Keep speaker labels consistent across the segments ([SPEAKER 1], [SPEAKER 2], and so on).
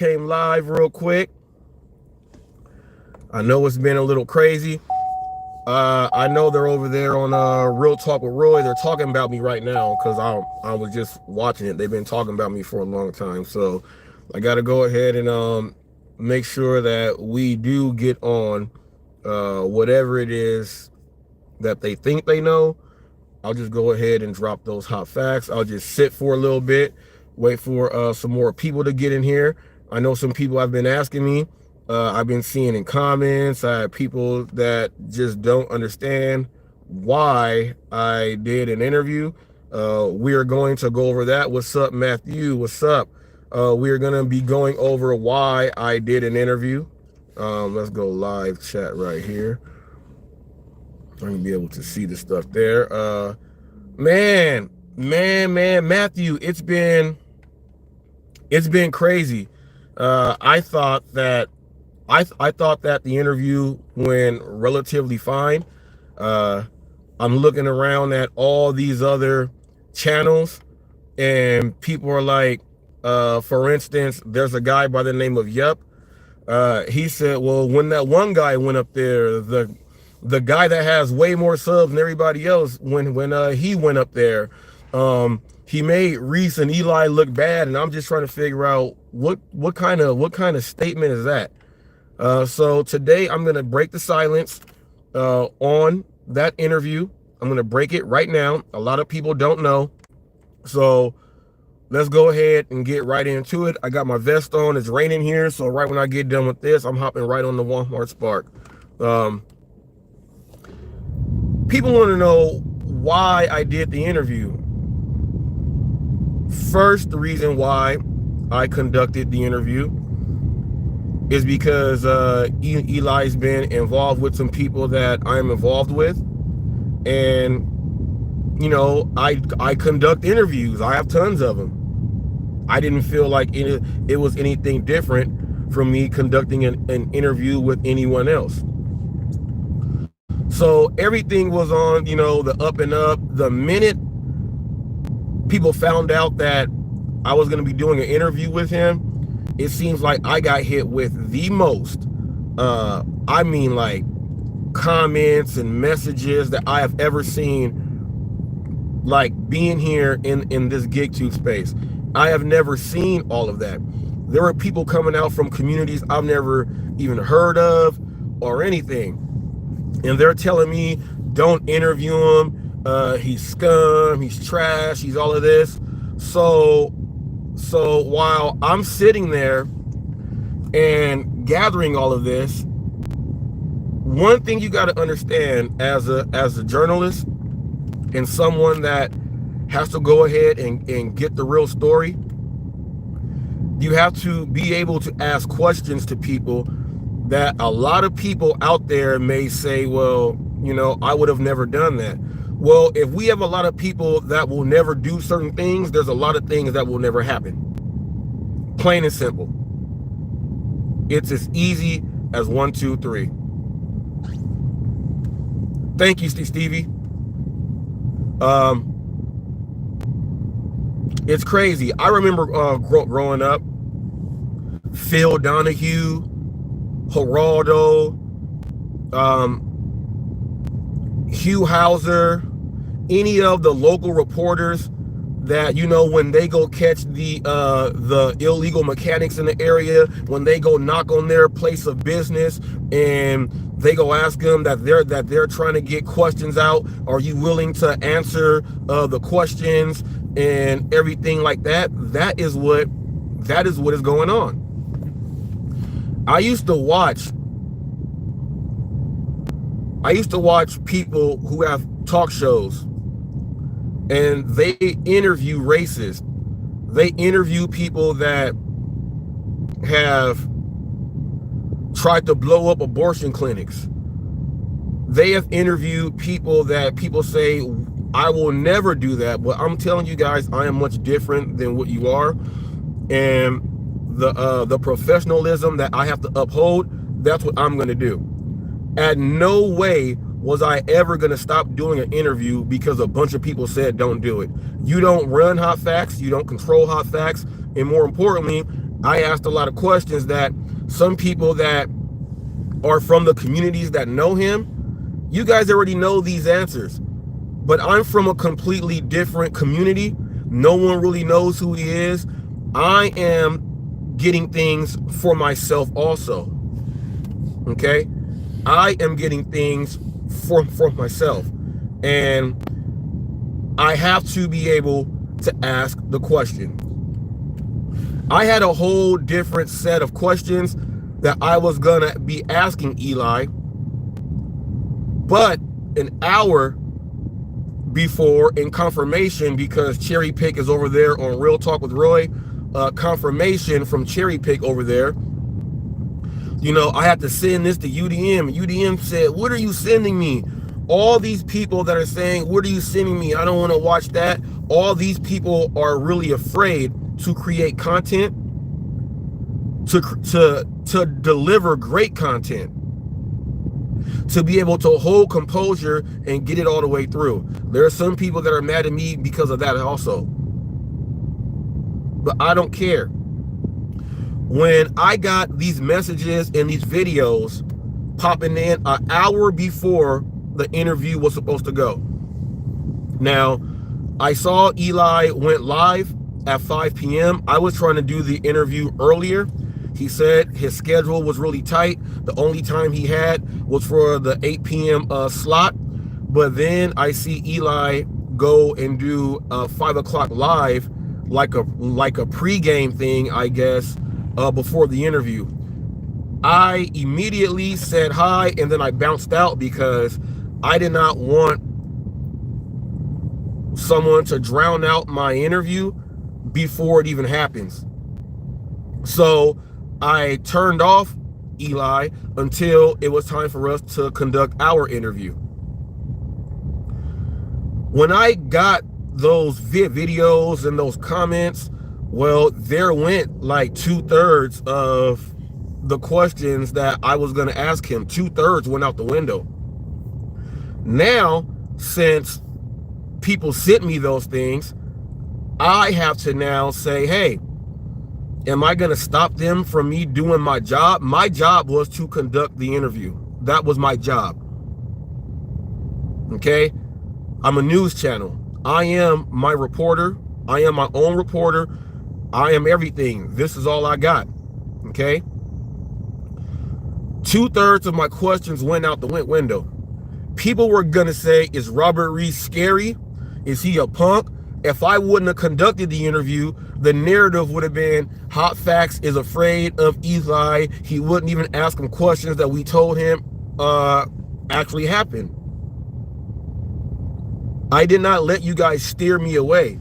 [SPEAKER 1] came live real quick. I know it's been a little crazy. I know they're over there on Real Talk with Roy. They're talking about me right now because I was just watching it. They've been talking about me for a long time, so I got to go ahead and make sure that we do get on whatever it is that they think they know. I'll just go ahead and drop those hot facts. I'll just sit for a little bit, wait for some more people to get in here. I know some people have been asking me. I've been seeing in comments, I have people that just don't understand why I did an interview. We are going to go over that. What's up, Matthew? What's up? We are going to be going over why I did an interview. Let's go live chat right here. I'm going to be able to see the stuff there. Man, Matthew, it's been crazy. I thought that the interview went relatively fine. I'm looking around at all these other channels, and people are like, for instance, there's a guy by the name of Yup. He said, well, when that one guy went up there, the guy that has way more subs than everybody else, when he went up there, he made Reese and Eli look bad, and I'm just trying to figure out what kind of statement is that. So today I'm gonna break the silence on that interview. I'm gonna break it right now. A lot of people don't know, so let's go ahead and get right into it. I got my vest on. It's raining here, so right when I get done with this, I'm hopping right on the Walmart Spark. People want to know why I did the interview. First, the reason why I conducted the interview is because Eli's been involved with some people that I'm involved with, and you know, I conduct interviews. I have tons of them. I didn't feel like it was anything different from me conducting an interview with anyone else. So everything was on, you know, the up and up. The minute people found out that I was going to be doing an interview with him, it seems like I got hit with the most, I mean, like, comments and messages that I have ever seen, like, being here in this GigTube space. I have never seen all of that. There were people coming out from communities I've never even heard of or anything. And they're telling me, don't interview him. He's scum, he's trash, he's all of this. So while I'm sitting there and gathering all of this, one thing you got to understand as a journalist and someone that has to go ahead and get the real story, you have to be able to ask questions to people that a lot of people out there may say, well, you know, I would have never done that. Well, if we have a lot of people that will never do certain things, there's a lot of things that will never happen. Plain and simple. It's as easy as 1, 2, 3. Thank you, Stevie. It's crazy. I remember growing up, Phil Donahue, Geraldo, Hugh Hauser, any of the local reporters that, you know, when they go catch the illegal mechanics in the area, when they go knock on their place of business and they go ask them that they're trying to get questions out, are you willing to answer the questions and everything like that? That is what is going on. I used to watch people who have talk shows, and they interview racists. They interview people that have tried to blow up abortion clinics. They have interviewed people that people say, I will never do that, but I'm telling you guys, I am much different than what you are. And the professionalism that I have to uphold, that's what I'm going to do. At no way was I ever going to stop doing an interview because a bunch of people said don't do it. You don't run Hot Facts, you don't control Hot Facts, and more importantly, I asked a lot of questions that some people that are from the communities that know him, you guys already know these answers. But I'm from a completely different community. No one really knows who he is. I am getting things for myself also. Okay? I am getting things for myself. And I have to be able to ask the question. I had a whole different set of questions that I was gonna be asking Eli, but an hour before, in confirmation, because Cherry Pick is over there on Real Talk with Roy, confirmation from Cherry Pick over there, you know, I had to send this to UDM. UDM said, what are you sending me? All these people that are saying, what are you sending me? I don't want to watch that. All these people are really afraid to create content, to deliver great content, to be able to hold composure and get it all the way through. There are some people that are mad at me because of that also. But I don't care. When I got these messages and these videos popping in an hour before the interview was supposed to go. Now, I saw Eli went live at 5 p.m. I was trying to do the interview earlier. He said his schedule was really tight. The only time he had was for the 8 p.m. Slot. But then I see Eli go and do a 5 o'clock live, like a pregame thing, I guess, before the interview. I immediately said hi, and then I bounced out because I did not want someone to drown out my interview before it even happens. So I turned off Eli until it was time for us to conduct our interview. When I got those videos and those comments, well, there went like 2/3 of the questions that I was going to ask him. 2/3 went out the window. Now, since people sent me those things, I have to now say, hey, am I going to stop them from me doing my job? My job was to conduct the interview. That was my job. Okay? I'm a news channel. I am my reporter. I am my own reporter. I am everything. This is all I got. Okay? 2/3 of my questions went out the window. People were going to say, is Robert Reese scary? Is he a punk? If I wouldn't have conducted the interview, the narrative would have been HotFacts is afraid of Eli. He wouldn't even ask him questions that we told him actually happened. I did not let you guys steer me away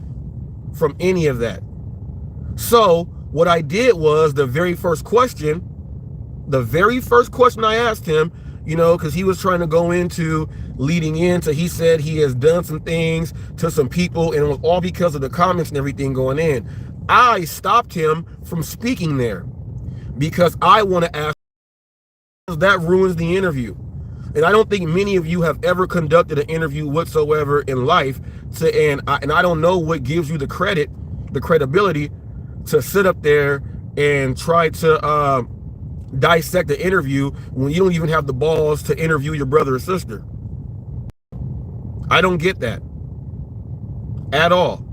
[SPEAKER 1] from any of that. So what I did was the very first question I asked him, you know, because he was trying to go into leading into, he said he has done some things to some people and it was all because of the comments and everything going in. I stopped him from speaking there because I want to ask, that ruins the interview. And I don't think many of you have ever conducted an interview whatsoever in life. And I don't know what gives you the credibility to sit up there and try to dissect the interview when you don't even have the balls to interview your brother or sister. I don't get that at all.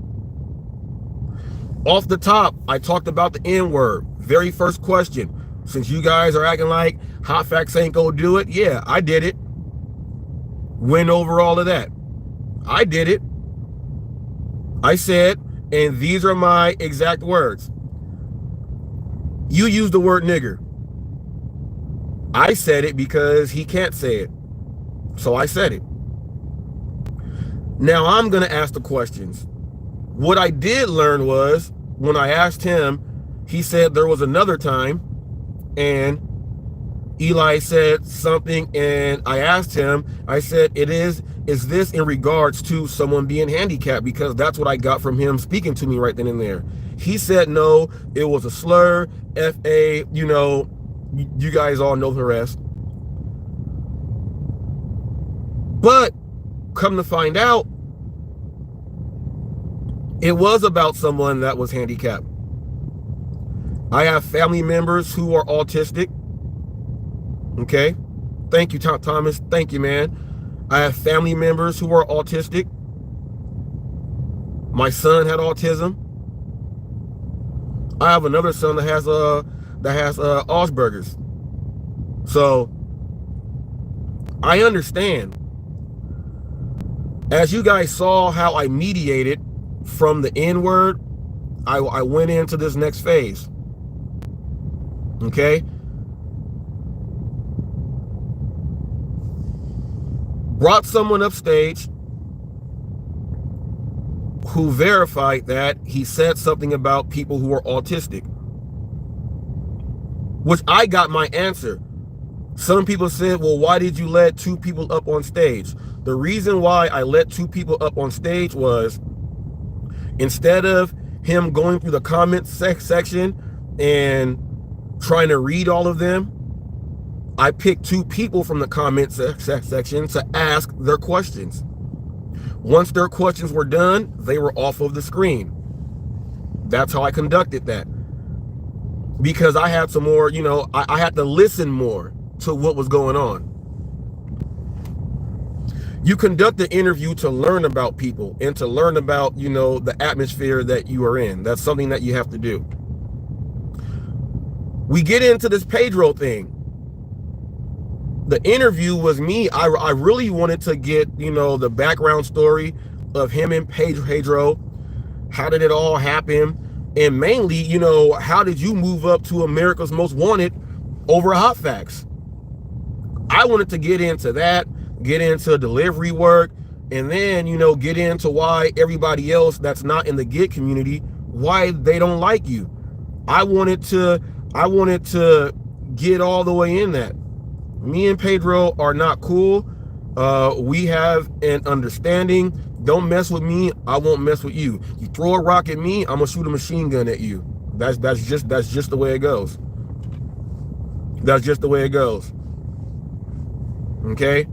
[SPEAKER 1] Off the top, I talked about the N-word. Very first question. Since you guys are acting like HotFacts ain't gonna do it, yeah, I did it. Went over all of that. I did it. I said, and these are my exact words. You used the word nigger. I said it because he can't say it. So I said it. Now I'm going to ask the questions. What I did learn was when I asked him, he said there was another time and Eli said something and I asked him, I said, is this in regards to someone being handicapped? Because that's what I got from him speaking to me right then and there. He said, no, it was a slur, F-A, you know, you guys all know the rest. But come to find out, it was about someone that was handicapped. I have family members who are autistic. Okay. Thank you, Thomas. Thank you, man. I have family members who are autistic. My son had autism. I have another son that has Asperger's. So I understand. As you guys saw how I mediated from the N word, I went into this next phase. Okay? Brought someone upstage who verified that he said something about people who are autistic, which I got my answer. Some people said, well, why did you let 2 people up on stage? The reason why I let 2 people up on stage was, instead of him going through the comment section and trying to read all of them, I picked 2 people from the comment section to ask their questions. Once their questions were done, they were off of the screen. That's how I conducted that. Because I had some more, I had to listen more to what was going on. You conduct the interview to learn about people and to learn about, the atmosphere that you are in. That's something that you have to do. We get into this Pedro thing. The interview was me. I really wanted to get, the background story of him and Pedro. How did it all happen? And mainly, how did you move up to America's Most Wanted over HotFacts? I wanted to get into that, get into delivery work, and then, get into why everybody else that's not in the gig community, why they don't like you. I wanted to get all the way in that. Me and Pedro are not cool. We have an understanding. Don't mess with me, I won't mess with you. You throw a rock at me, I'm gonna shoot a machine gun at you. That's just the way it goes. That's just the way it goes. Okay?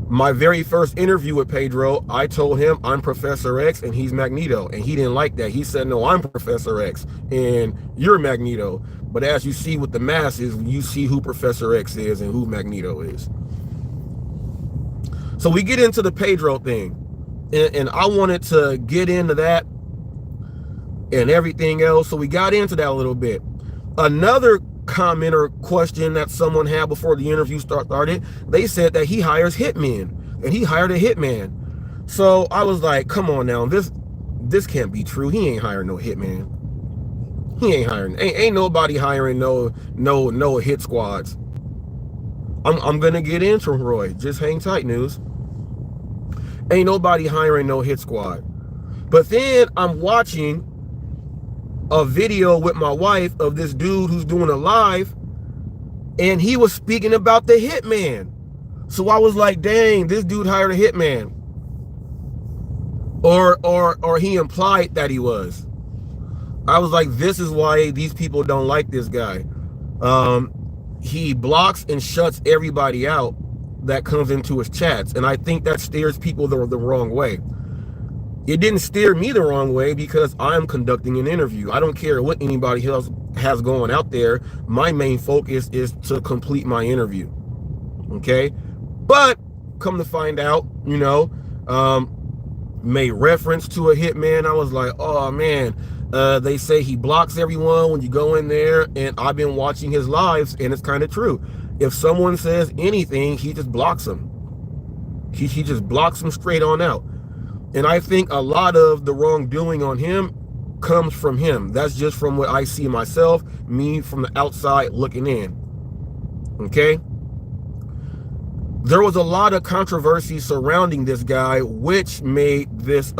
[SPEAKER 1] My very first interview with Pedro, I told him I'm Professor X and he's Magneto, and he didn't like that. He said, no, I'm Professor X and you're Magneto. But as you see with the masses, you see who Professor X is and who Magneto is. So we get into the Pedro thing, and I wanted to get into that and everything else. So we got into that a little bit. Another comment or question that someone had before the interview started, they said that he hires hitmen, and he hired a hitman. So I was like, come on now, this can't be true. He ain't hiring no hitman. He ain't hiring, ain't nobody hiring no hit squads. I'm gonna get into Roy. Just hang tight, news. Ain't nobody hiring no hit squad. But then I'm watching a video with my wife of this dude who's doing a live, and he was speaking about the hitman. So I was like, dang, this dude hired a hitman. Or he implied that he was. I was like, this is why these people don't like this guy. He blocks and shuts everybody out that comes into his chats, and I think that steers people the wrong way. It didn't steer me the wrong way because I'm conducting an interview. I don't care what anybody else has going out there. My main focus is to complete my interview. Okay? But come to find out, made reference to a hitman. I was like, oh man, they say he blocks everyone when you go in there, and I've been watching his lives, and it's kind of true. If someone says anything, he just blocks them. He just blocks them straight on out. And I think a lot of the wrongdoing on him comes from him. That's just from what I see myself, me from the outside looking in. Okay? There was a lot of controversy surrounding this guy, which made this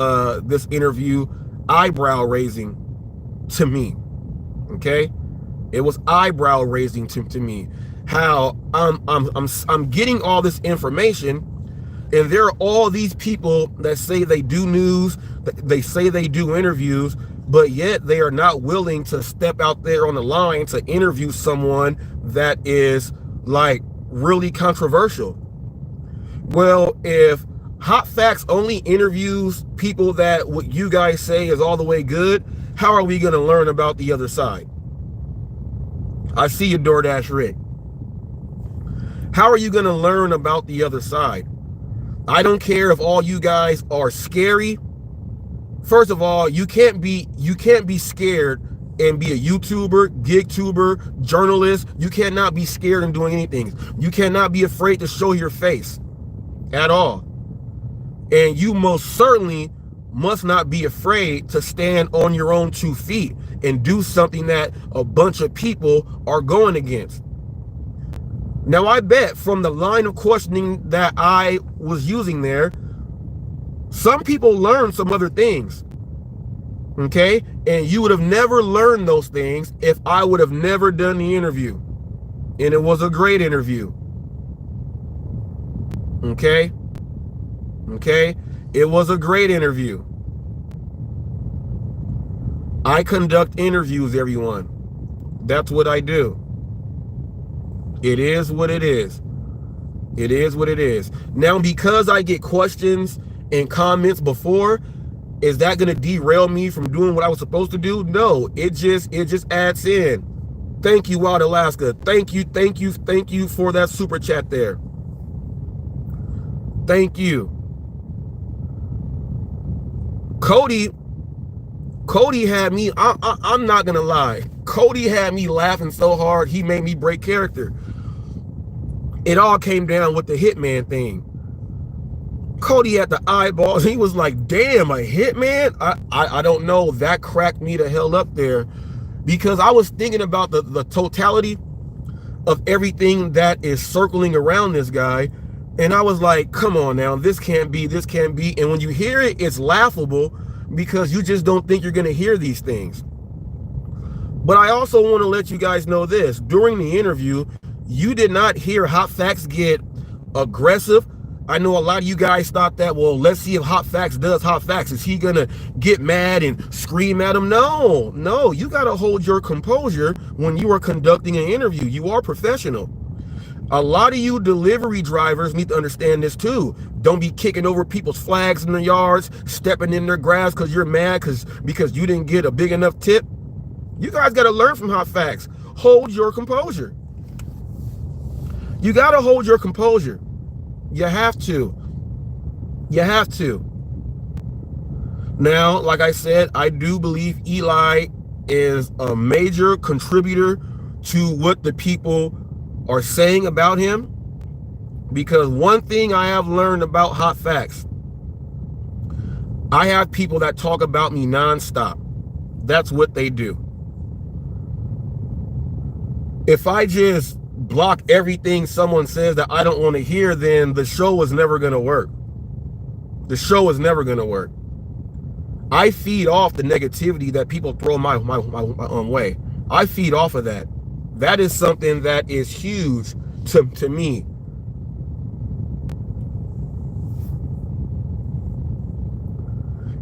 [SPEAKER 1] interview eyebrow raising to me. Okay? It was eyebrow raising to me. How I'm getting all this information, and there are all these people that say they do news, they say they do interviews, but yet they are not willing to step out there on the line to interview someone that is like really controversial. Well, if HotFacts only interviews people that what you guys say is all the way good, how are we going to learn about the other side? I see you, DoorDash Rick. How are you going to learn about the other side? I don't care if all you guys are scary. First of all, you can't be scared and be a YouTuber, gig tuber, journalist. You cannot be scared in doing anything. You cannot be afraid to show your face at all. And you most certainly must not be afraid to stand on your own 2 feet and do something that a bunch of people are going against. Now, I bet from the line of questioning that I was using there, some people learned some other things, okay? And you would have never learned those things if I would have never done the interview. And it was a great interview, okay? Okay? It was a great interview. I conduct interviews, everyone. That's what I do. It is what it is. It is what it is. Now, because I get questions and comments before, is that going to derail me from doing what I was supposed to do? No, it just adds in. Thank you, Wild Alaska. Thank you for that super chat there. Thank you. Cody had me, I'm not going to lie. Cody had me laughing so hard, he made me break character. It all came down with the hitman thing. Cody had the eyeballs. He was like, damn, a hitman? I don't know. That cracked me the hell up there, because I was thinking about the totality of everything that is circling around this guy. And I was like, come on now, this can't be. And when you hear it, it's laughable because you just don't think you're going to hear these things. But I also want to let you guys know this. During the interview, you did not hear HotFacts get aggressive. I know a lot of you guys thought that, well, let's see if HotFacts does HotFacts. Is he going to get mad and scream at him? No, you got to hold your composure when you are conducting an interview. You are professional. A lot of you delivery drivers need to understand this too. Don't be kicking over people's flags in the yards, stepping in their grass because you're mad because you didn't get a big enough tip. You guys got to learn from HotFacts. Hold your composure. You got to hold your composure. You have to. You have to. Now, like I said, I do believe Eli is a major contributor to what the people are saying about him, because one thing I have learned about HotFacts, I have people that talk about me nonstop. That's what they do. If I just block everything someone says that I don't want to hear, then the show is never going to work. The show is never going to work. I feed off the negativity that people throw my way. I feed off of that. That is something that is huge to me.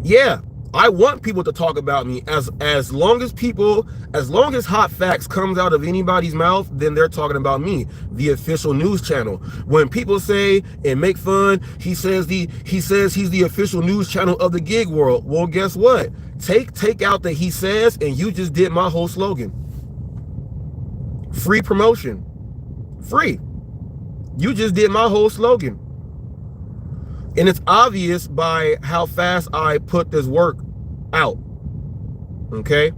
[SPEAKER 1] Yeah, I want people to talk about me. As long as HotFacts comes out of anybody's mouth, then they're talking about me, the official news channel. When people say and make fun, he says he's the official news channel of the gig world. Well, guess what? Take out the he says, and you just did my whole slogan. Free promotion. Free. You just did my whole slogan. And it's obvious by how fast I put this work out. Okay?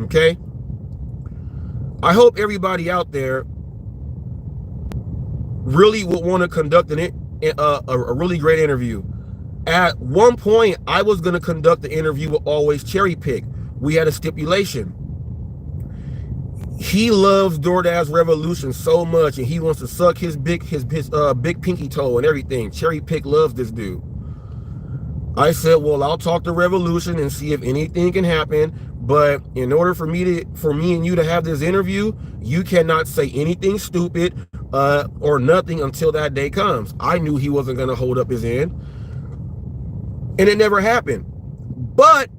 [SPEAKER 1] Okay? I hope everybody out there really would want to conduct a really great interview. At one point, I was going to conduct the interview with Always Cherry Pick. We had a stipulation. He loves DoorDash Revolution so much, and he wants to suck his big pinky toe and everything. Cherry Pick loves this dude. I said, well, I'll talk to Revolution and see if anything can happen. But in order for me and you to have this interview, you cannot say anything stupid or nothing until that day comes. I knew he wasn't going to hold up his end, and it never happened. But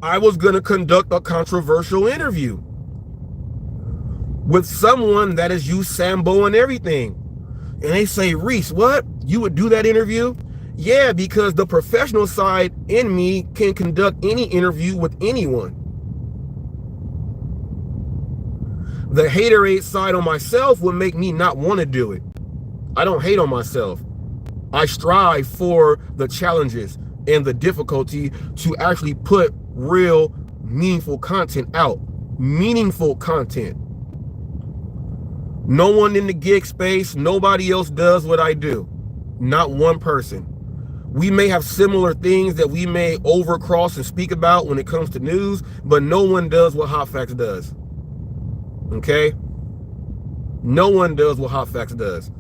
[SPEAKER 1] I was going to conduct a controversial interview with someone that has used Sambo and everything. And they say, Reese, what? You would do that interview? Yeah, because the professional side in me can conduct any interview with anyone. The haterade side on myself would make me not want to do it. I don't hate on myself. I strive for the challenges and the difficulty to actually put real, meaningful content out. Meaningful content. No one in the gig space, nobody else does what I do. Not one person. We may have similar things that we may overcross and speak about when it comes to news, but no one does what HotFacts does. Okay? No one does what HotFacts does.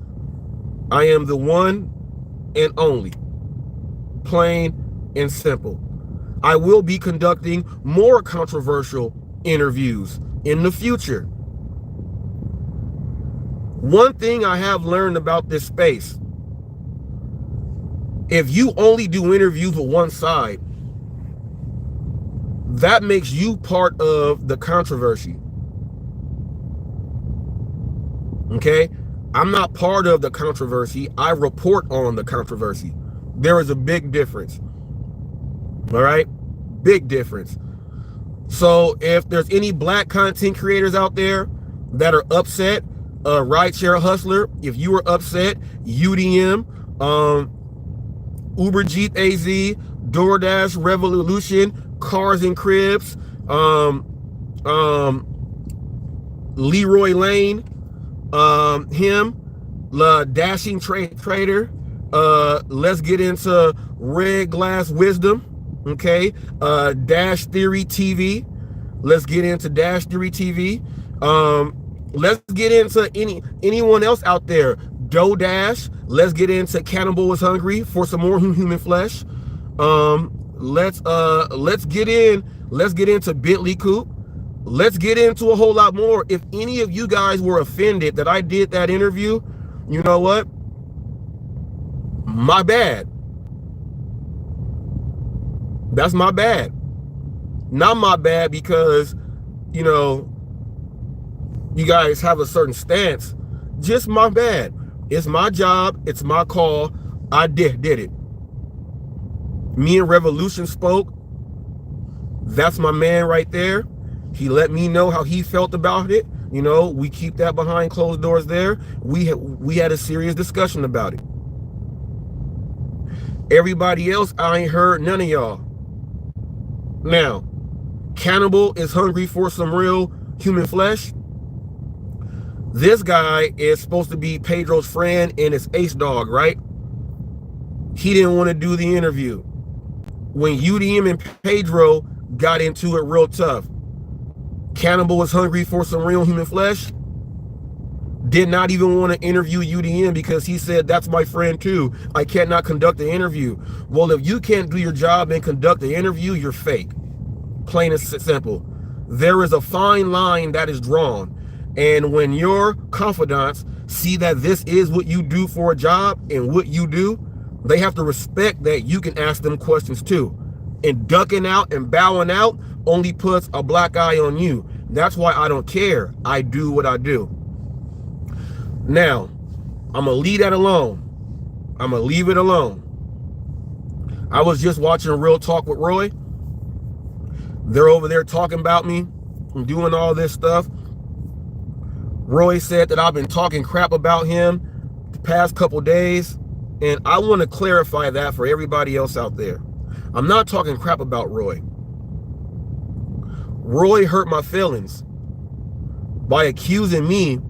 [SPEAKER 1] I am the one and only. Plain and simple. I will be conducting more controversial interviews in the future. One thing I have learned about this space, if you only do interviews with one side, that makes you part of the controversy. Okay? I'm not part of the controversy. I report on the controversy. There is a big difference. All right? Big difference. So if there's any black content creators out there that are upset, rideshare hustler, if you were upset, UDM, Uber Jeep AZ, DoorDash Revolution, Cars and Cribs, Leroy Lane, him, Dashing Trader, let's get into Red Glass Wisdom, okay, Dash Theory TV, let's get into Dash Theory TV, let's get into anyone else out there, DoDash, let's get into Cannibal is Hungry for some more human flesh, let's get into Bentley Coop. Let's get into a whole lot more. If any of you guys were offended that I did that interview, you know what? My bad. That's my bad. Not my bad because, you know, you guys have a certain stance. Just my bad. It's my job. It's my call. I did it. Me and Revolution spoke. That's my man right there. He let me know how he felt about it. You know, we keep that behind closed doors there. We had a serious discussion about it. Everybody else, I ain't heard none of y'all. Now, Cannibal is hungry for some real human flesh. This guy is supposed to be Pedro's friend and his ace dog, right? He didn't want to do the interview. When UDM and Pedro got into it real tough, Cannibal is hungry for some real human flesh. Did not even want to interview UDM because he said, that's my friend too. I cannot conduct the interview. Well, if you can't do your job and conduct the interview, you're fake. Plain and simple. There is a fine line that is drawn. And when your confidants see that this is what you do for a job and what you do, they have to respect that you can ask them questions too. And ducking out and bowing out only puts a black eye on you. That's why I don't care. I do what I do. Now, I'm going to leave that alone. I'm going to leave it alone. I was just watching Real Talk with Roy. They're over there talking about me and doing all this stuff. Roy said that I've been talking crap about him the past couple days. And I want to clarify that for everybody else out there. I'm not talking crap about Roy. Roy hurt my feelings by accusing me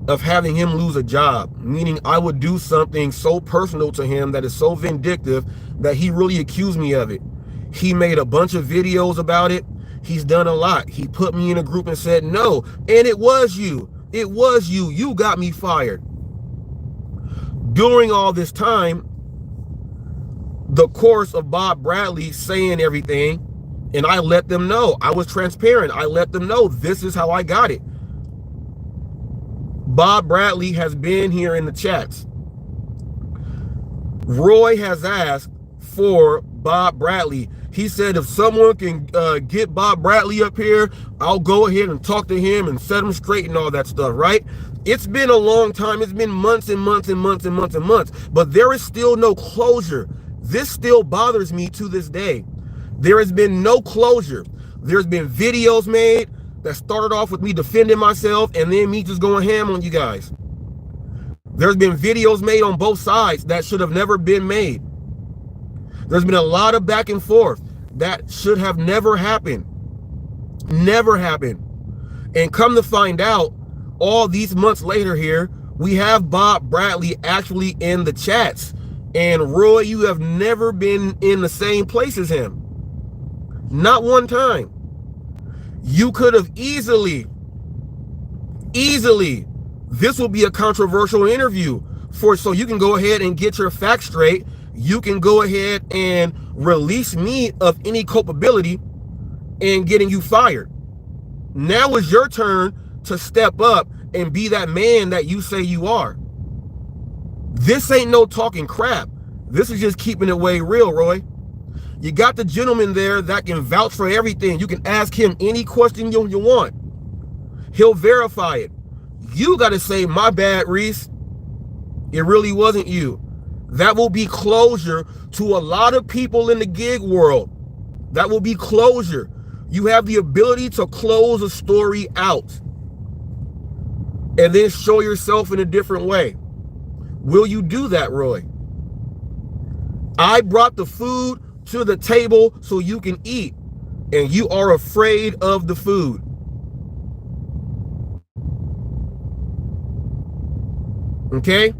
[SPEAKER 1] of having him lose a job, meaning I would do something so personal to him that is so vindictive that he really accused me of it. He made a bunch of videos about it. He's done a lot. He put me in a group and said, no, and it was you. It was you. You got me fired. During all this time, the course of Bob Bradley saying everything, and I let them know. I was transparent. I let them know this is how I got it. Bob Bradley has been here in the chats. Roy has asked for Bob Bradley. He said if someone can get Bob Bradley up here, I'll go ahead and talk to him and set him straight and all that stuff, right? It's been a long time. It's been months and months and months and months and months, but there is still no closure. This still bothers me to this day. There has been no closure. There's been videos made. that started off with me defending myself and then me just going ham on you guys. There's been videos made on both sides that should have never been made. There's been a lot of back and forth that should have never happened. Never happened. And come to find out, all these months later here, we have Bob Bradley actually in the chats. And Roy, you have never been in the same place as him. Not one time. You could have easily, this will be a controversial interview so you can go ahead and get your facts straight. You can go ahead and release me of any culpability in getting you fired. Now is your turn to step up and be that man that you say you are. This ain't no talking crap. This is just keeping it way real, Roy. You got the gentleman there that can vouch for everything. You can ask him any question you want. He'll verify it. You got to say, my bad, Reese. It really wasn't you. That will be closure to a lot of people in the gig world. That will be closure. You have the ability to close a story out and then show yourself in a different way. Will you do that, Roy? I brought the food to the table so you can eat, and you are afraid of the food. Okay?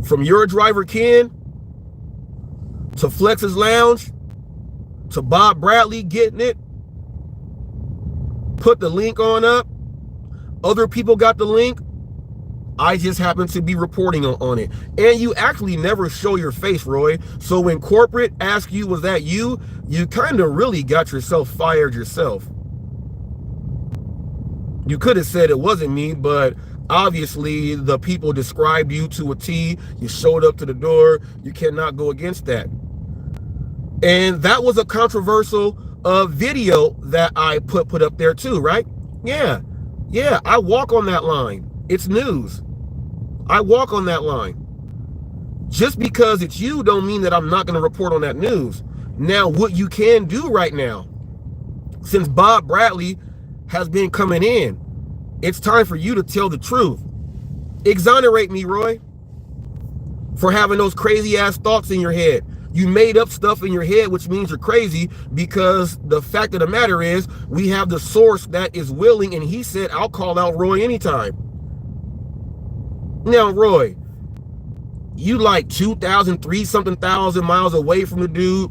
[SPEAKER 1] From your driver Ken to Flex's Lounge to Bob Bradley getting it, put the link on up. Other people got the link. I just happen to be reporting on it. And you actually never show your face, Roy. So when corporate asks you, was that you? You kind of really got yourself fired yourself. You could have said it wasn't me, but obviously the people described you to a T. You showed up to the door. You cannot go against that. And that was a controversial video that I put up there too, right? Yeah, I walk on that line. It's news. I walk on that line. Just because it's you don't mean that I'm not going to report on that news. Now, what you can do right now, since Bob Bradley has been coming in, it's time for you to tell the truth. Exonerate me, Roy, for having those crazy ass thoughts in your head. You made up stuff in your head, which means you're crazy, because the fact of the matter is we have the source that is willing, and he said, I'll call out Roy anytime. Now, Roy, you like 2,000, something thousand miles away from the dude.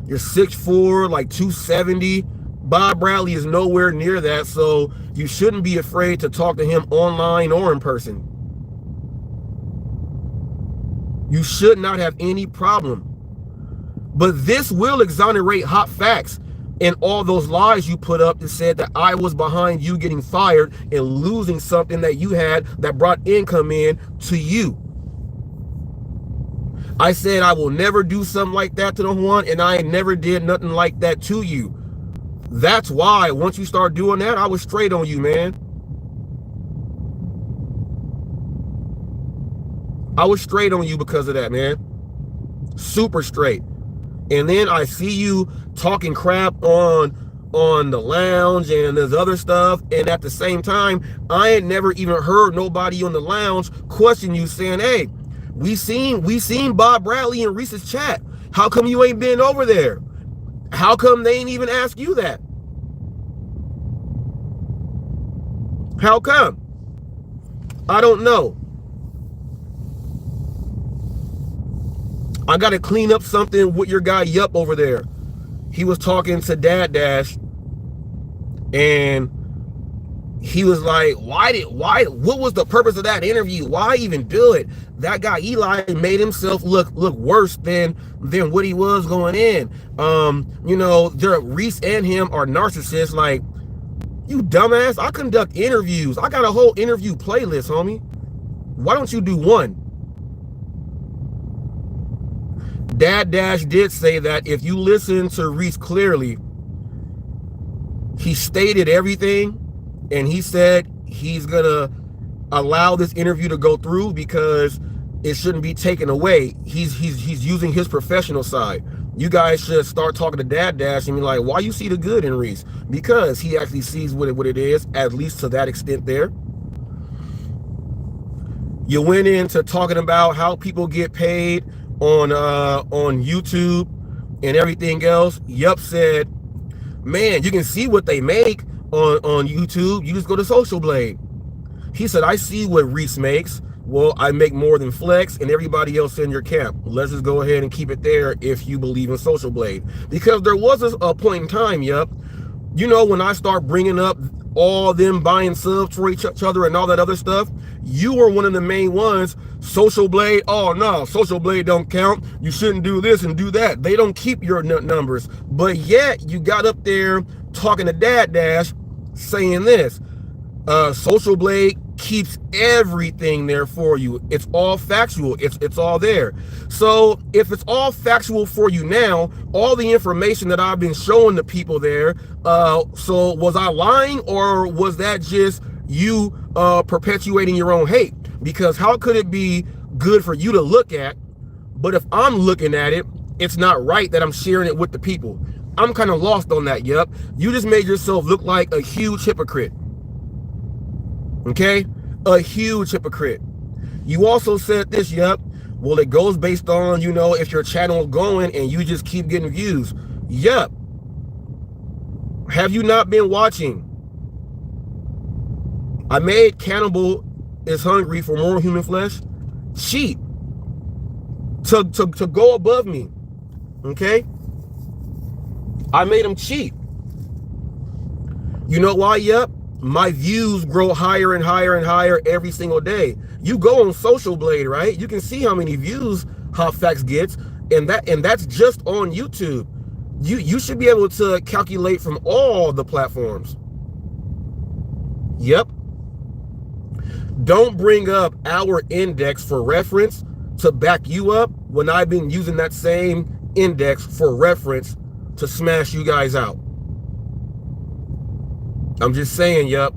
[SPEAKER 1] You're 6'4", like 270. Bob Bradley is nowhere near that, so you shouldn't be afraid to talk to him online or in person. You should not have any problem. But this will exonerate Hot Facts and all those lies you put up that said that I was behind you getting fired and losing something that you had that brought income in to you. I said I will never do something like that to the one, and I never did nothing like that to you. That's why once you start doing that, I was straight on you, man. I was straight on you because of that, man. Super straight. And then I see you talking crap on the lounge and there's other stuff, and at the same time I ain't never even heard nobody on the lounge question you, saying, hey, we seen Bob Bradley in Reese's chat. How come you ain't been over there? How come they ain't even ask you that? How come? I don't know. I got to clean up something with your guy Yup over there. He was talking to Dad Dash, and he was like, what was the purpose of that interview? Why even do it? That guy Eli made himself look worse than what he was going in. You know, Reese and him are narcissists. Like, you dumbass, I conduct interviews. I got a whole interview playlist, homie. Why don't you do one? Dad Dash did say that if you listen to Reese clearly, he stated everything, and he said he's gonna allow this interview to go through because it shouldn't be taken away. He's using his professional side. You guys should start talking to Dad Dash and be like, why you see the good in Reese? Because he actually sees what it is, at least to that extent there. You went into talking about how people get paid on YouTube and everything else. Yup said, man, you can see what they make on YouTube. You just go to Social Blade. He said, I see what Reese makes. Well, I make more than Flex and everybody else in your camp. Let's just go ahead and keep it there if you believe in Social Blade. Because there was a point in time, yup, you know, when I start bringing up all them buying subs for each other and all that other stuff, you were one of the main ones. Social Blade, oh no, Social Blade don't count. You shouldn't do this and do that. They don't keep your numbers. But yet you got up there talking to Dad Dash saying this. Social Blade keeps everything there for you. It's all factual. It's all there. So if it's all factual for you now, all the information that I've been showing the people there, so was I lying, or was that just you perpetuating your own hate? Because how could it be good for you to look at, but if I'm looking at it, it's not right that I'm sharing it with the people? I'm kind of lost on that. Yup, you just made yourself look like a huge hypocrite. Okay, a huge hypocrite. You also said this, yup, well, it goes based on, you know, if your channel is going and you just keep getting views. Yup. Have you not been watching? I made Cannibal is Hungry for More Human Flesh cheap to go above me. Okay, I made him cheap. You know why? Yup. My views grow higher and higher and higher every single day. You go on Social Blade, right? You can see how many views HotFacts gets, and that's just on YouTube. You should be able to calculate from all the platforms. Yep. Don't bring up our index for reference to back you up when I've been using that same index for reference to smash you guys out. I'm just saying, yup.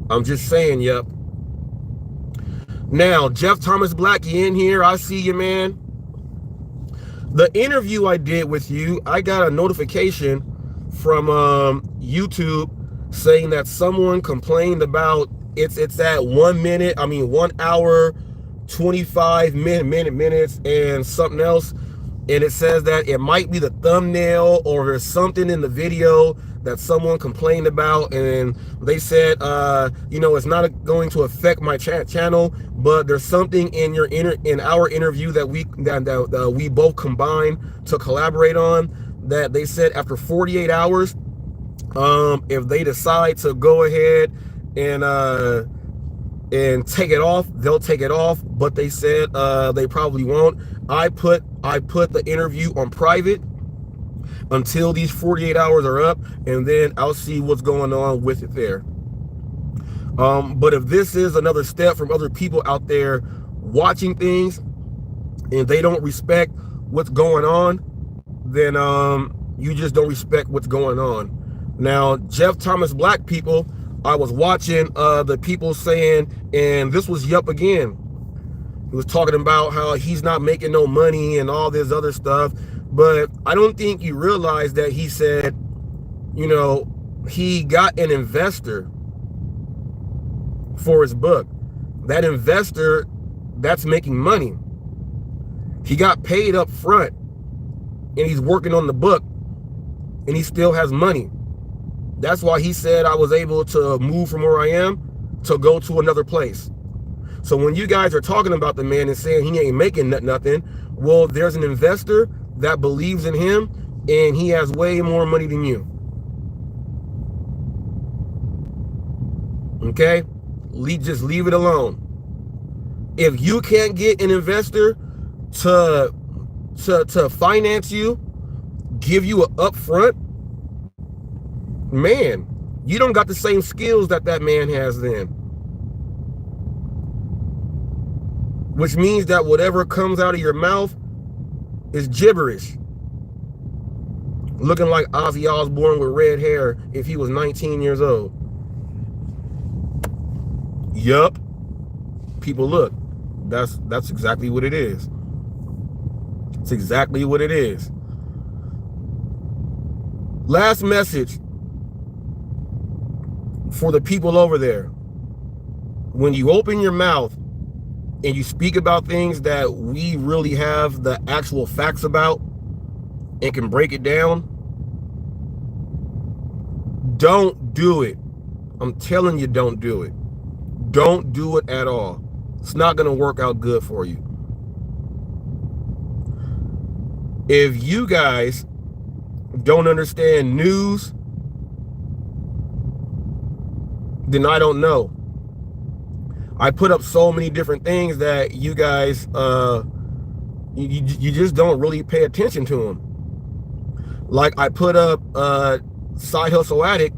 [SPEAKER 1] I'm just saying, yup. Now, Jeff Thomas Black, you in here? I see you, man. The interview I did with you, I got a notification from YouTube saying that someone complained about it's at 1 hour, 25 minutes and something else. And it says that it might be the thumbnail or there's something in the video that someone complained about, and they said, you know, it's not going to affect my channel, but there's something in our interview that we both combined to collaborate on, that they said after 48 hours, if they decide to go ahead and take it off, they'll take it off. But they said they probably won't. I put the interview on private until these 48 hours are up, and then I'll see what's going on with it there. But if this is another step from other people out there watching things and they don't respect what's going on, then you just don't respect what's going on. Now, Jeff Thomas Black people, I was watching the people saying, and this was Yup again. He was talking about how he's not making no money and all this other stuff. But I don't think you realize that he said, you know, he got an investor for his book. That investor, that's making money. He got paid up front and he's working on the book and he still has money. That's why he said I was able to move from where I am to go to another place. So when you guys are talking about the man and saying he ain't making nothing, well, there's an investor that believes in him and he has way more money than you. Okay? Just leave it alone. If you can't get an investor to finance you, give you an upfront, man, you don't got the same skills that man has then. Which means that whatever comes out of your mouth is gibberish. Looking like Ozzy Osbourne with red hair if he was 19 years old. Yup. People, look. That's exactly what it is. It's exactly what it is. Last message for the people over there. When you open your mouth and you speak about things that we really have the actual facts about and can break it down, don't do it. I'm telling you, don't do it. Don't do it at all. It's not going to work out good for you. If you guys don't understand news, then I don't know. I put up so many different things that you guys, you just don't really pay attention to them. Like I put up Side Hustle Addict.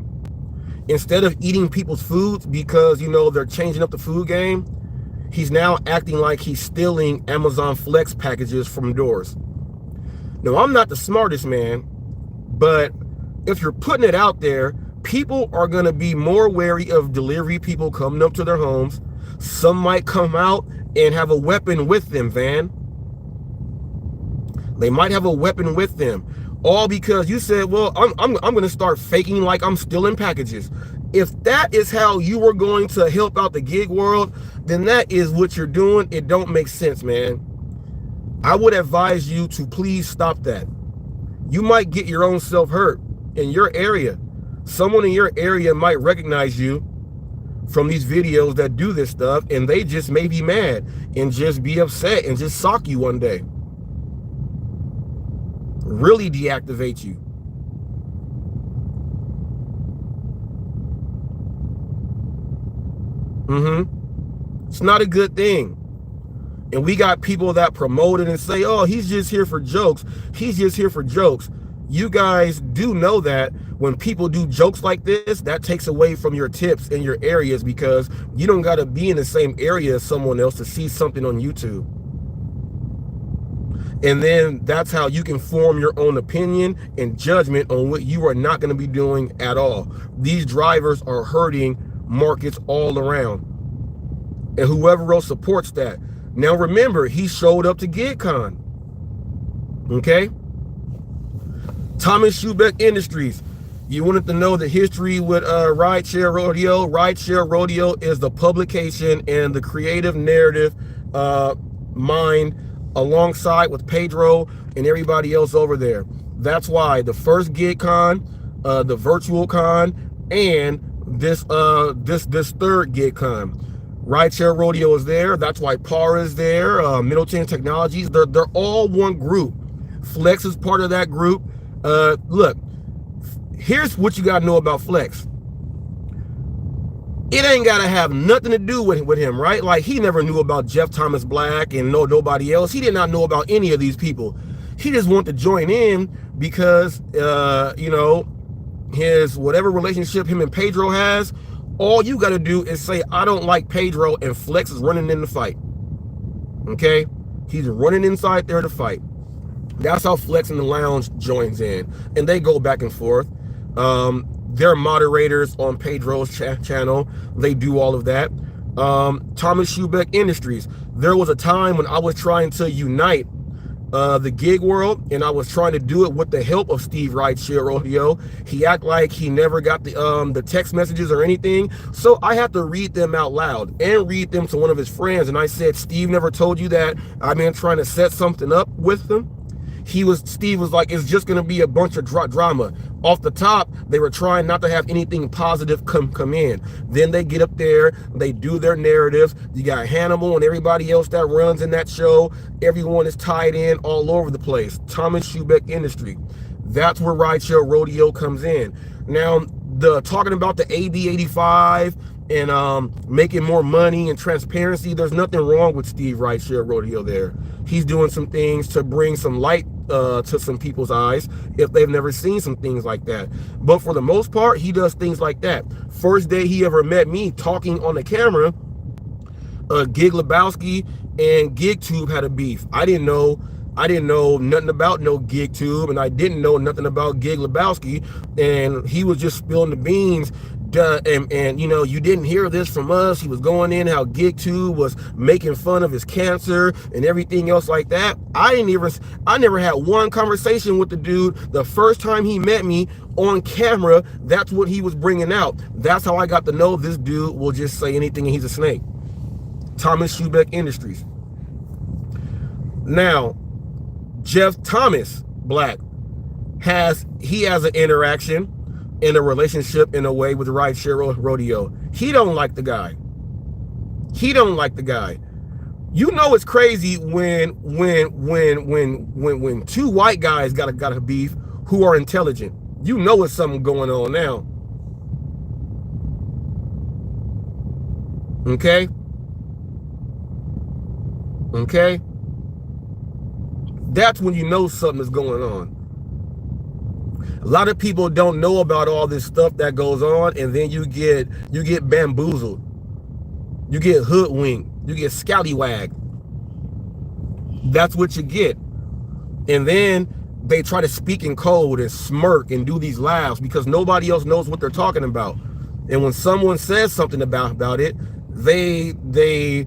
[SPEAKER 1] Instead of eating people's foods because, you know, they're changing up the food game, he's now acting like he's stealing Amazon Flex packages from doors. Now, I'm not the smartest man, but if you're putting it out there, people are going to be more wary of delivery people coming up to their homes. Some might come out and have a weapon with them, Van. They might have a weapon with them. All because you said, well, I'm going to start faking like I'm stealing packages. If that is how you were going to help out the gig world, then that is what you're doing. It don't make sense, man. I would advise you to please stop that. You might get your own self hurt in your area. Someone in your area might recognize you from these videos that do this stuff, and they just may be mad and just be upset and just sock you one day. Really deactivate you. It's not a good thing. And we got people that promote it and say, oh, he's just here for jokes. He's just here for jokes. You guys do know that when people do jokes like this, that takes away from your tips in your areas because you don't got to be in the same area as someone else to see something on YouTube. And then that's how you can form your own opinion and judgment on what you are not going to be doing at all. These drivers are hurting markets all around. And whoever else supports that. Now remember, he showed up to GigCon. Okay? Thomas Schubeck Industries. You wanted to know the history with Rideshare Rodeo. Rideshare Rodeo is the publication and the creative narrative mind alongside with Pedro and everybody else over there. That's why the first GigCon, the virtual con, and this third GigCon. Rideshare Rodeo is there. That's why PAR is there. Middleton Technologies. They're all one group. Flex is part of that group. Look, here's what you gotta know about Flex. It ain't gotta have nothing to do with him, right? Like he never knew about Jeff Thomas Black and nobody else. He did not know about any of these people. He just wanted to join in because you know, his whatever relationship him and Pedro has. All you got to do is say, I don't like Pedro, and Flex is running in the fight. Okay? He's running inside there to fight. That's how Flex in the Lounge joins in. And they go back and forth. They're moderators on Pedro's channel. They do all of that. Thomas Schubeck Industries. There was a time when I was trying to unite the gig world, and I was trying to do it with the help of Steve Rideshare Rodeo. He acted like he never got the text messages or anything, so I had to read them out loud and read them to one of his friends. And I said, Steve never told you that I've been trying to set something up with them? Steve was like, it's just gonna be a bunch of drama. Off the top, they were trying not to have anything positive come in. Then they get up there, they do their narratives. You got Hannibal and everybody else that runs in that show. Everyone is tied in all over the place. Thomas Schubeck Industry. That's where Rideshare Rodeo comes in. Now, talking about the AB 85 and making more money and transparency, there's nothing wrong with Steve Rideshare Rodeo there. He's doing some things to bring some light to some people's eyes if they've never seen some things like that. But for the most part, he does things like that. First day he ever met me talking on the camera, Gig Lebowski and GigTube had a beef. I didn't know nothing about no GigTube, and I didn't know nothing about Gig Lebowski, and he was just spilling the beans and you know, you didn't hear this from us. He was going in how GigTube was making fun of his cancer and everything else like that. I never had one conversation with the dude. The first time he met me on camera, that's what he was bringing out. That's how I got to know this dude will just say anything and he's a snake. Thomas Schubeck Industries. Now, Jeff Thomas Black has an interaction in a relationship in a way with Rideshare Rodeo. He don't like the guy. He don't like the guy. You know it's crazy when two white guys got a beef who are intelligent. You know it's something going on now. Okay? Okay? That's when you know something is going on. A lot of people don't know about all this stuff that goes on, and then you get bamboozled. You get hoodwinked. You get scallywagged. That's what you get. And then they try to speak in code and smirk and do these laughs because nobody else knows what they're talking about. And when someone says something about it, they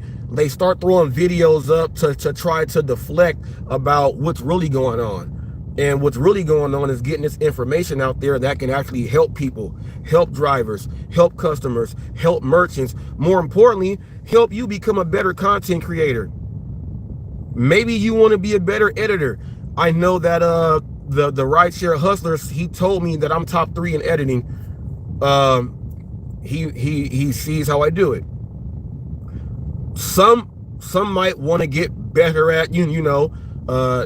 [SPEAKER 1] start throwing videos up to try to deflect about what's really going on. And what's really going on is getting this information out there that can actually help people, help drivers, help customers, help merchants. More importantly, help you become a better content creator. Maybe you want to be a better editor. I know that the Rideshare Hustlers, he told me that I'm top 3 in editing. He sees how I do it. Some might want to get better at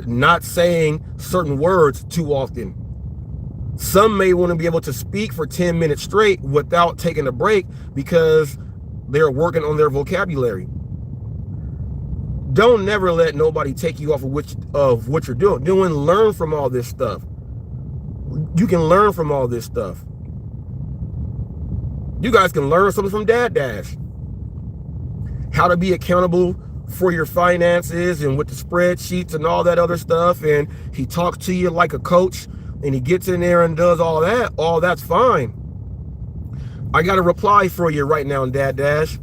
[SPEAKER 1] not saying certain words too often. Some may want to be able to speak for 10 minutes straight without taking a break because they're working on their vocabulary. Don't never let nobody take you off of what you're doing. Learn from all this stuff. You can learn from all this stuff. You guys can learn something from Dad Dash. How to be accountable for your finances and with the spreadsheets and all that other stuff. And he talks to you like a coach and he gets in there and does all that. All that's fine. I got a reply for you right now in Dad Dash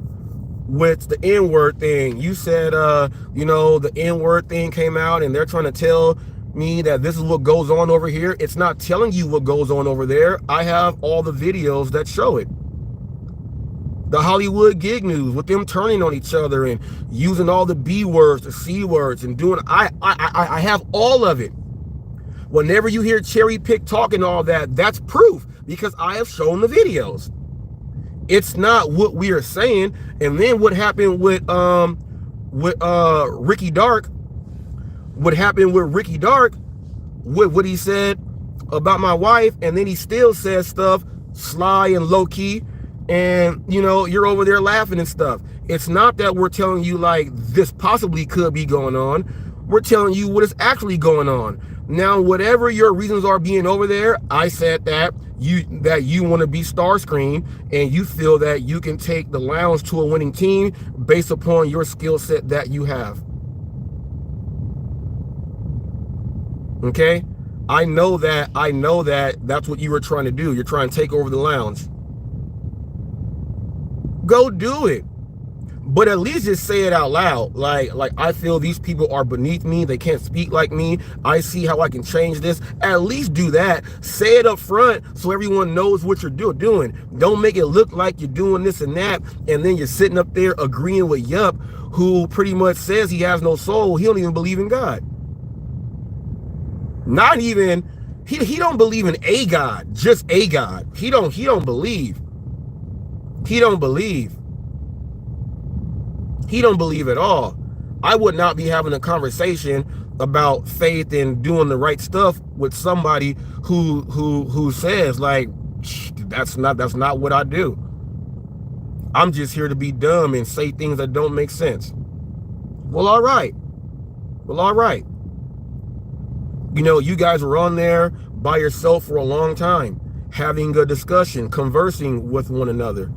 [SPEAKER 1] with the N-word thing. You said, the N-word thing came out and they're trying to tell me that this is what goes on over here. It's not telling you what goes on over there. I have all the videos that show it. The Hollywood gig news with them turning on each other and using all the B words, the C words, and doing. I have all of it. Whenever you hear cherry pick talking all that, that's proof because I have shown the videos. It's not what we are saying. And then what happened with Ricky Dark? What happened with Ricky Dark? What he said about my wife, and then he still says stuff sly and low key. And you're over there laughing and stuff. It's not that we're telling you like this possibly could be going on. We're telling you what is actually going on. Now, whatever your reasons are being over there, I said that you want to be Starscream and you feel that you can take the lounge to a winning team based upon your skill set that you have. Okay? I know that that's what you were trying to do. You're trying to take over the lounge. Go do it. But at least just say it out loud. Like I feel these people are beneath me. They can't speak like me. I see how I can change this. At least do that. Say it up front so everyone knows what you're doing. Don't make it look like you're doing this and that, and then you're sitting up there agreeing with Yup, who pretty much says he has no soul. He don't even believe in God. Not even, he don't believe in a God, just a God. He don't believe. He don't believe. He don't believe at all. I would not be having a conversation about faith and doing the right stuff with somebody who says like, that's not what I do. I'm just here to be dumb and say things that don't make sense. Well, all right. You guys were on there by yourself for a long time, having a discussion, conversing with one another.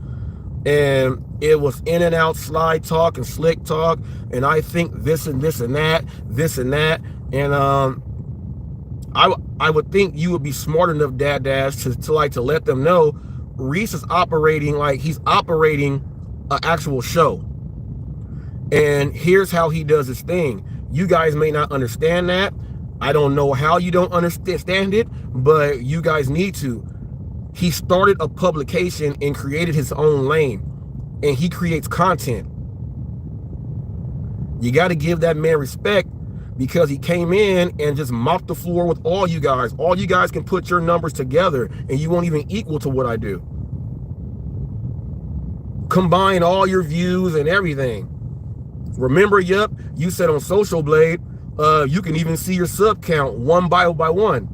[SPEAKER 1] And it was in and out slide talk and slick talk, and I think this and that. And I would think you would be smart enough, Dad Dash, to let them know Reese is operating like he's operating an actual show. And here's how he does his thing. You guys may not understand that. I don't know how you don't understand it, but you guys need to. He started a publication and created his own lane, and he creates content. You got to give that man respect, because he came in and just mopped the floor with all you guys. All you guys can put your numbers together and you won't even equal to what I do. Combine all your views and everything. Remember, yep, you said on Social Blade, you can even see your sub count one by one.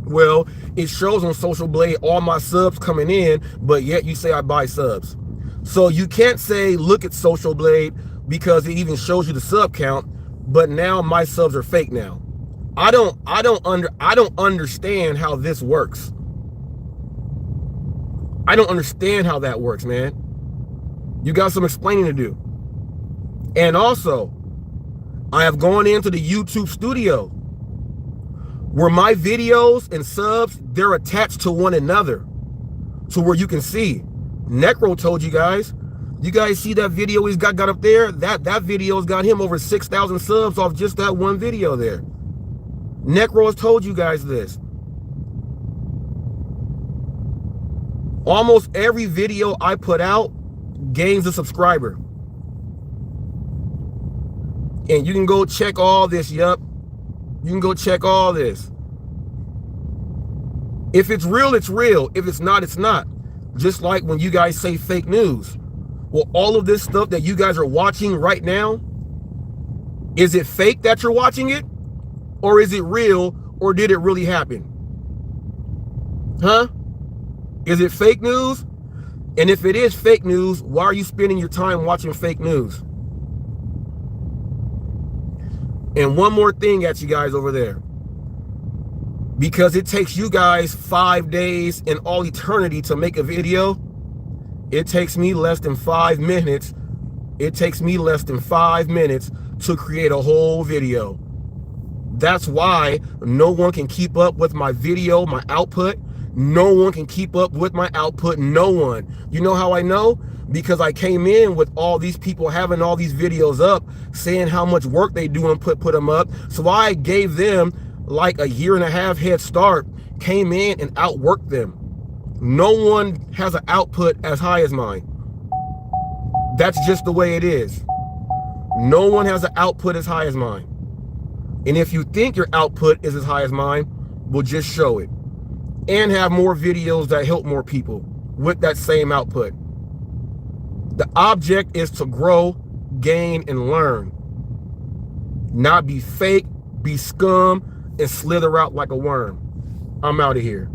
[SPEAKER 1] Well, it shows on Social Blade all my subs coming in, but yet you say I buy subs. So you can't say, look at Social Blade, because it even shows you the sub count, but now my subs are fake now. I don't understand how this works. I don't understand how that works, man. You got some explaining to do. And also, I have gone into the YouTube studio where my videos and subs, they're attached to one another to where you can see. Necro told you guys. You guys see that video he's got up there? That video's got him over 6,000 subs off just that one video there. Necro has told you guys this. Almost every video I put out gains a subscriber. And you can go check all this, yup. You can go check all this. If it's real, it's real. If it's not, it's not. Just like when you guys say fake news. Well, all of this stuff that you guys are watching right now, is it fake that you're watching it? Or is it real? Or did it really happen? Huh? Is it fake news? And if it is fake news, why are you spending your time watching fake news? And one more thing at you guys over there. Because it takes you guys 5 days and all eternity to make a video, it takes me less than 5 minutes. It takes me less than 5 minutes to create a whole video. That's why no one can keep up with my video, my output. No one can keep up with my output. No one. You know how I know? Because I came in with all these people having all these videos up, saying how much work they do and put them up. So I gave them like a 1.5 year head start, came in and outworked them. No one has an output as high as mine. That's just the way it is. No one has an output as high as mine. And if you think your output is as high as mine, we'll just show it. And have more videos that help more people with that same output. The object is to grow, gain, and learn. Not be fake, be scum, and slither out like a worm. I'm out of here.